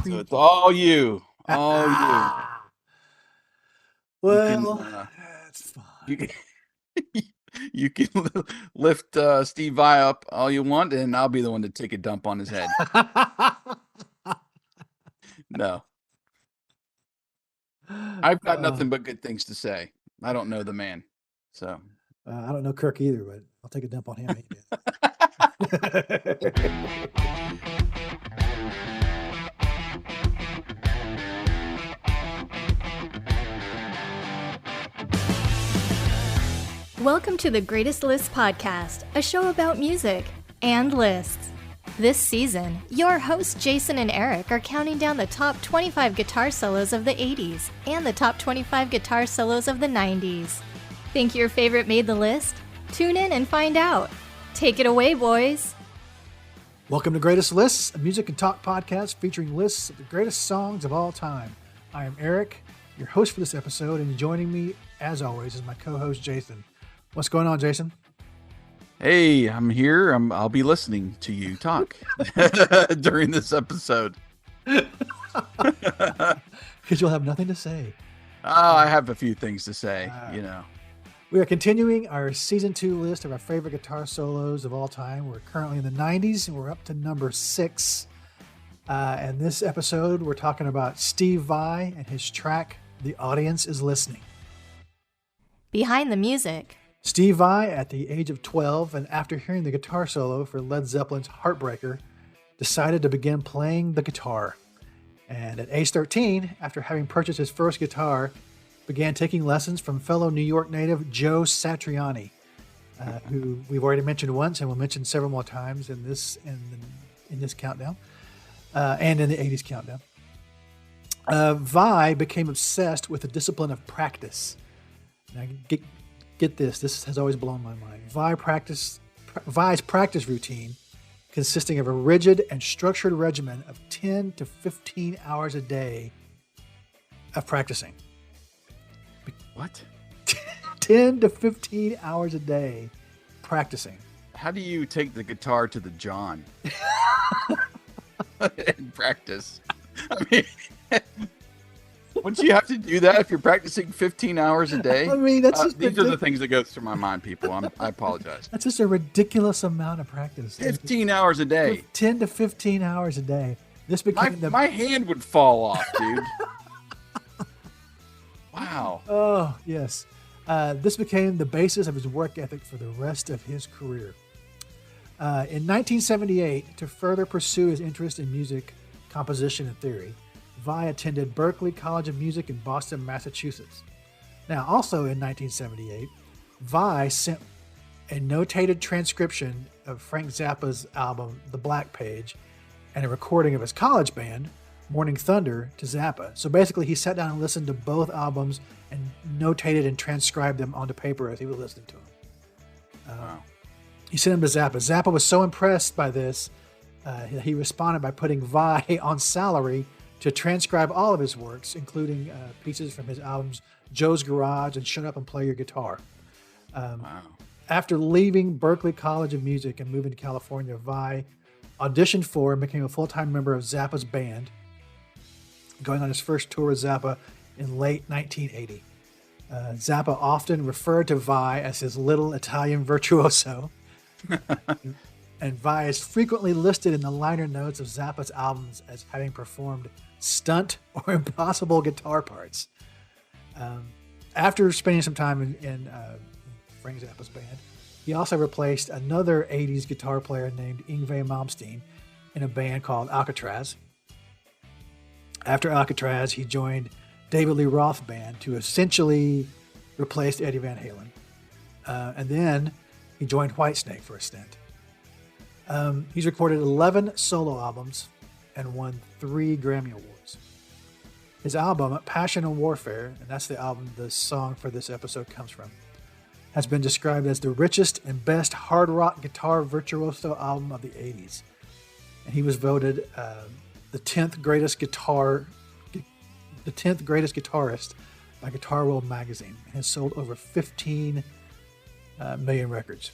So it's all you. All you. Well, that's fine. You can, you can lift Steve Vai up all you want, and I'll be the one to take a dump on his head. No. I've got nothing but good things to say. I don't know the man. So I don't know Kirk either, but I'll take a dump on him. Welcome to the Greatest Lists podcast, a show about music and lists. This season, your hosts Jason and Eric are counting down the top 25 guitar solos of the 80s and the top 25 guitar solos of the 90s. Think your favorite made the list? Tune in and find out. Take it away, boys. Welcome to Greatest Lists, a music and talk podcast featuring lists of the greatest songs of all time. I am Eric, your host for this episode, and joining me, as always, is my co-host Jason. What's going on, Jason? Hey, I'm here. I'll be listening to you talk during this episode. Because you'll have nothing to say. Oh, I have a few things to say, We are continuing our season 2 list of our favorite guitar solos of all time. We're currently in the 90s, and we're up to number 6. And this episode, we're talking about Steve Vai and his track, The Audience is Listening. Behind the music. Steve Vai, at the age of 12, and after hearing the guitar solo for Led Zeppelin's Heartbreaker, decided to begin playing the guitar. And at age 13, after having purchased his first guitar, began taking lessons from fellow New York native Joe Satriani, who we've already mentioned once and will mention several more times in this countdown, and in the 80s countdown. Vai became obsessed with the discipline of practice. Now, get this. This has always blown my mind. Vai's practice routine, consisting of a rigid and structured regimen of 10 to 15 hours a day of practicing. What? 10 to 15 hours a day practicing. How do you take the guitar to the John and practice? I mean, wouldn't you have to do that if you're practicing 15 hours a day? I mean, that's just these are the things that go through my mind, people. I apologize. That's just a ridiculous amount of practice. 15 hours a day. 10 to 15 hours a day. This became my hand would fall off, dude. Wow. Oh, yes. This became the basis of his work ethic for the rest of his career. In 1978, to further pursue his interest in music, composition, and theory, Vai attended Berklee College of Music in Boston, Massachusetts. Now, also in 1978, Vai sent a notated transcription of Frank Zappa's album, The Black Page, and a recording of his college band, Morning Thunder, to Zappa. So basically, he sat down and listened to both albums and notated and transcribed them onto paper as he was listening to them. Wow. He sent them to Zappa. Zappa was so impressed by this, he responded by putting Vai on salary to transcribe all of his works, including pieces from his albums Joe's Garage and Shut Up and Play Your Guitar. Wow. After leaving Berklee College of Music and moving to California, Vai auditioned for and became a full-time member of Zappa's band, going on his first tour with Zappa in late 1980. Zappa often referred to Vai as his little Italian virtuoso, and Vai is frequently listed in the liner notes of Zappa's albums as having performed stunt or impossible guitar parts. After spending some time in Frank Zappa's band, he also replaced another 80s guitar player named Yngwie Malmsteen in a band called Alcatraz. After Alcatraz, he joined David Lee Roth's band to essentially replace Eddie Van Halen. And then he joined Whitesnake for a stint. He's recorded 11 solo albums and won 3 Grammy Awards. His album, Passion and Warfare, and that's the album the song for this episode comes from, has been described as the richest and best hard rock guitar virtuoso album of the 80s. And he was voted the 10th greatest guitarist by Guitar World magazine, and has sold over 15 million records.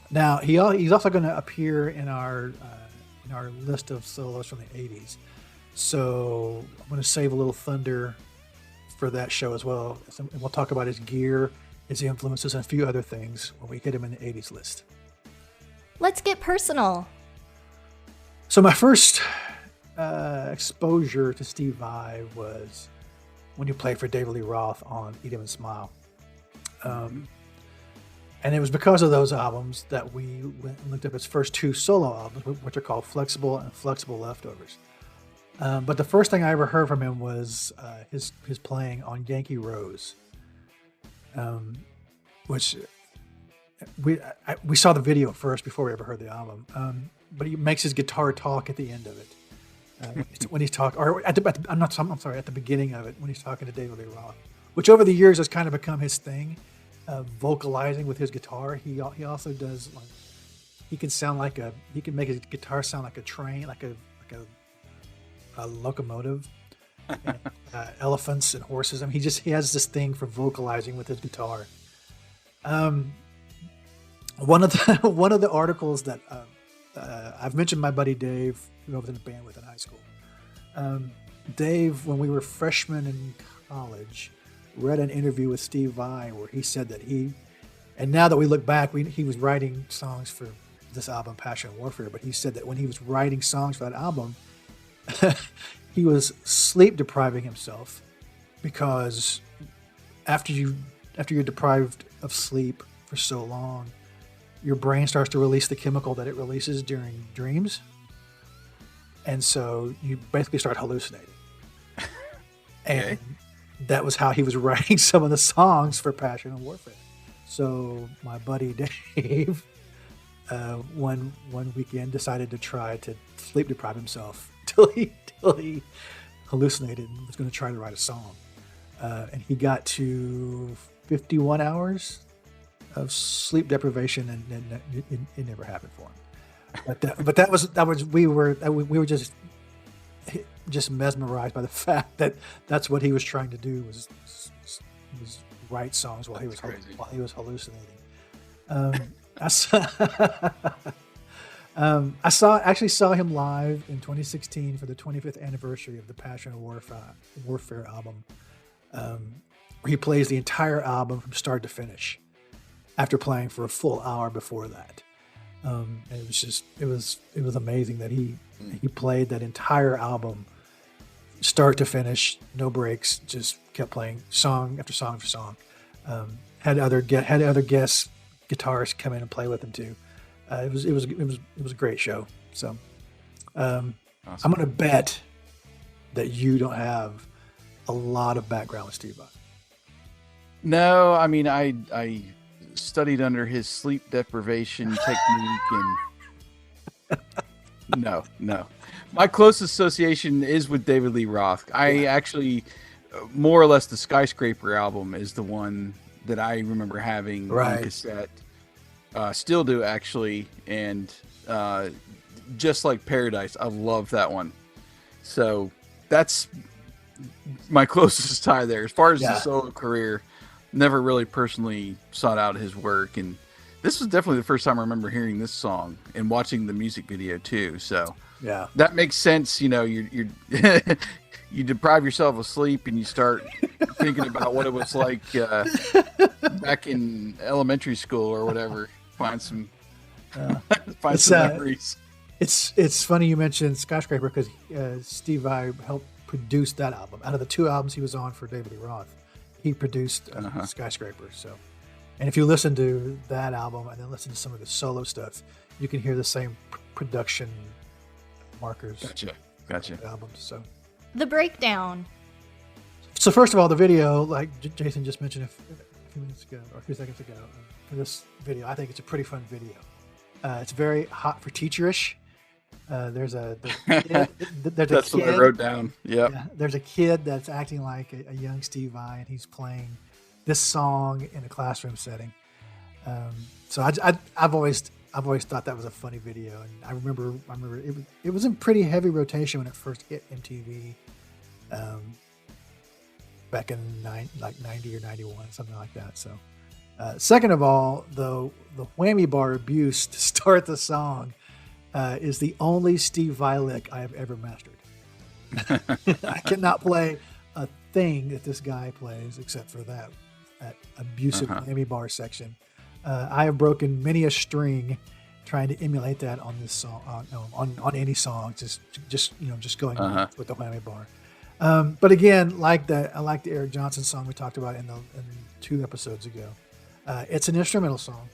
Now he's also going to appear in our list of solos from the 80s. So I'm going to save a little thunder for that show as well. And we'll talk about his gear, his influences, and a few other things when we get him in the 80s list. Let's get personal. So my first exposure to Steve Vai was when he played for David Lee Roth on Eat 'Em and Smile. And it was because of those albums that we went and looked up his first two solo albums, which are called Flexible and Flexible Leftovers. But the first thing I ever heard from him was his playing on Yankee Rose, which we saw the video first before we ever heard the album. But he makes his guitar talk at the end of it when he's talking, or at the beginning of it when he's talking to David Lee Roth, which over the years has kind of become his thing, vocalizing with his guitar. He also does he can make his guitar sound like a train, like a locomotive, and, elephants and horses. I mean, he has this thing for vocalizing with his guitar. One of the articles that I've mentioned my buddy Dave, who I was in a band with in high school. Dave, when we were freshmen in college, read an interview with Steve Vai where he said that and now that we look back, he was writing songs for this album, Passion and Warfare, but he said that when he was writing songs for that album, he was sleep depriving himself, because after you're deprived of sleep for so long, your brain starts to release the chemical that it releases during dreams. And so you basically start hallucinating. And that was how he was writing some of the songs for Passion and Warfare. So my buddy Dave, one weekend decided to try to sleep deprive himself till he hallucinated and was going to try to write a song. And he got to 51 hours of sleep deprivation, and it never happened for him. But we were just mesmerized by the fact that that's what he was trying to do was write songs while he was hallucinating. I actually saw him live in 2016 for the 25th anniversary of the Passion and Warfare album, where he plays the entire album from start to finish, after playing for a full hour before that. And it was amazing that he played that entire album start to finish, no breaks, just kept playing song after song after song. Had other guest guitarists come in and play with him too. It was a great show. So awesome. I'm going to bet that you don't have a lot of background with Steve Vai. No, I mean, I studied under his sleep deprivation technique, and no. My closest association is with David Lee Roth. I actually, more or less, the Skyscraper album is the one that I remember having on cassette. Still do, actually, and Just Like Paradise, I love that one. So that's my closest tie there. As far as the solo career, never really personally sought out his work, and this was definitely the first time I remember hearing this song and watching the music video too. So that makes sense. You know, you're you deprive yourself of sleep and you start thinking about what it was like back in elementary school or whatever. Find some memories. It's funny you mentioned Skyscraper, because Steve Vai helped produce that album. Out of the two albums he was on for David Lee Roth, he produced Skyscraper. So, and if you listen to that album and then listen to some of the solo stuff, you can hear the same production markers. Gotcha. Albums. So the breakdown. So first of all, the video, like Jason just mentioned a few minutes ago or a few seconds ago, for this video, I think it's a pretty fun video. It's very hot for teacherish. There's a that's kid, what I wrote down. Yeah, there's a kid that's acting like a young Steve Vai, and he's playing this song in a classroom setting. So I've always thought that was a funny video, and I remember it was in pretty heavy rotation when it first hit MTV, back in 90 or 91, something like that. So, second of all, the whammy bar abuse to start the song is the only Steve Vai lick I have ever mastered. I cannot play a thing that this guy plays except for that abusive whammy bar section. I have broken many a string trying to emulate that on this song, on any song, just going with the whammy bar. But again, I like the Eric Johnson song we talked about in 2 episodes ago. It's an instrumental song.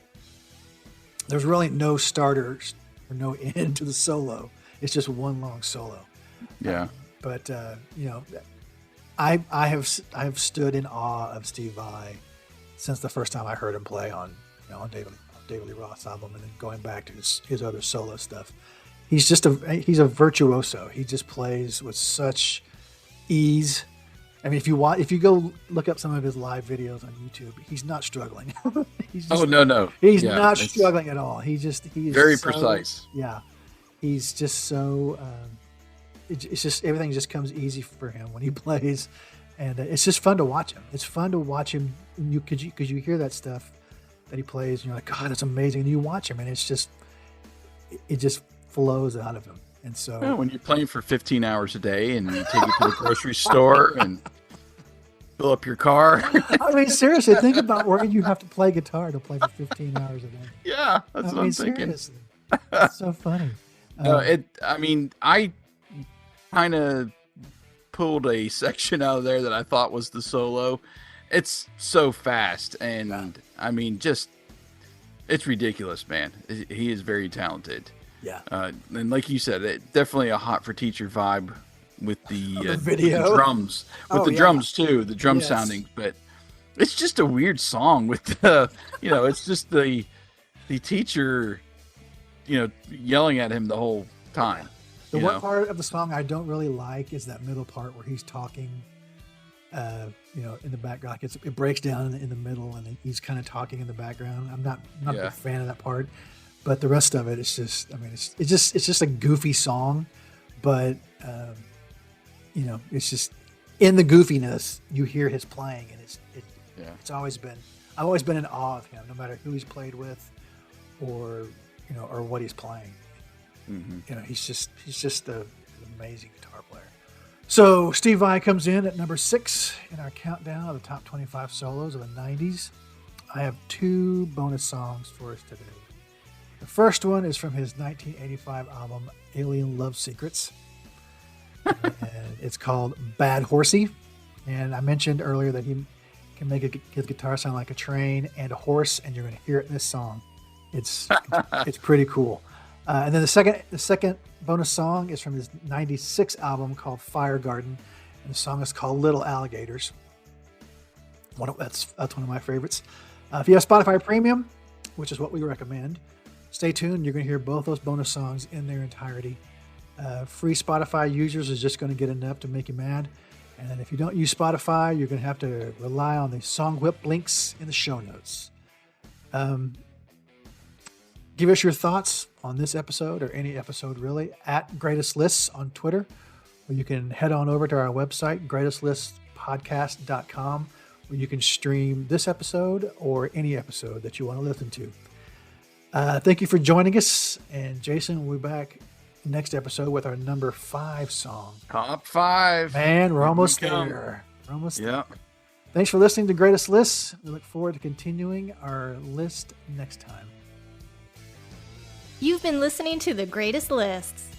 There's really no starters or no end to the solo. It's just one long solo. Yeah. But I have stood in awe of Steve Vai since the first time I heard him play on David Lee Roth's album, and then going back to his other solo stuff. He's a virtuoso. He just plays with such ease. I mean, if you go look up some of his live videos on YouTube, he's not struggling. No. He's not struggling at all. He is very precise. Yeah. He's just so, it's just, everything just comes easy for him when he plays. And it's just fun to watch him. It's fun to watch him because you hear that stuff that he plays and you're like, God, that's amazing. And you watch him and it just flows out of him. And so when you're playing for 15 hours a day and you take it to the grocery store and fill up your car. I mean, seriously, think about where you have to play guitar to play for 15 hours a day. Yeah, that's what I'm thinking. Seriously. It's so funny. I kind of pulled a section out of there that I thought was the solo. It's so fast, and it's ridiculous, man. He is very talented. Yeah. And like you said, definitely a Hot for Teacher vibe with the video, the drums, drums too, the drum sounding. But it's just a weird song with the, it's just the teacher, yelling at him the whole time. The one part of the song I don't really like is that middle part where he's talking, in the background. It breaks down in the middle and he's kind of talking in the background. I'm not a big fan of that part. But the rest of it, it's just, it's just a goofy song, but it's just in the goofiness you hear his playing, and it's always been, I've always been in awe of him, no matter who he's played with, or what he's playing. Mm-hmm. He's just an amazing guitar player. So Steve Vai comes in at number 6 in our countdown of the top 25 solos of the 90s. I have 2 bonus songs for us today. The first one is from his 1985 album, Alien Love Secrets. And it's called Bad Horsie. And I mentioned earlier that he can make his guitar sound like a train and a horse, and you're going to hear it in this song. It's pretty cool. And then the second bonus song is from his 96 album called Fire Garden. And the song is called Little Alligators. That's one of my favorites. If you have Spotify Premium, which is what we recommend, stay tuned. You're going to hear both those bonus songs in their entirety. Free Spotify users is just going to get enough to make you mad. And then if you don't use Spotify, you're going to have to rely on the Song Whip links in the show notes. Give us your thoughts on this episode, or any episode really, at Greatest Lists on Twitter. Or you can head on over to our website, greatestlistpodcast.com, where you can stream this episode or any episode that you want to listen to. Thank you for joining us, and Jason will be back next episode with our number 5 song. Top 5. Man, we're almost there. We're almost there. Yep. Thanks for listening to Greatest Lists. We look forward to continuing our list next time. You've been listening to The Greatest Lists.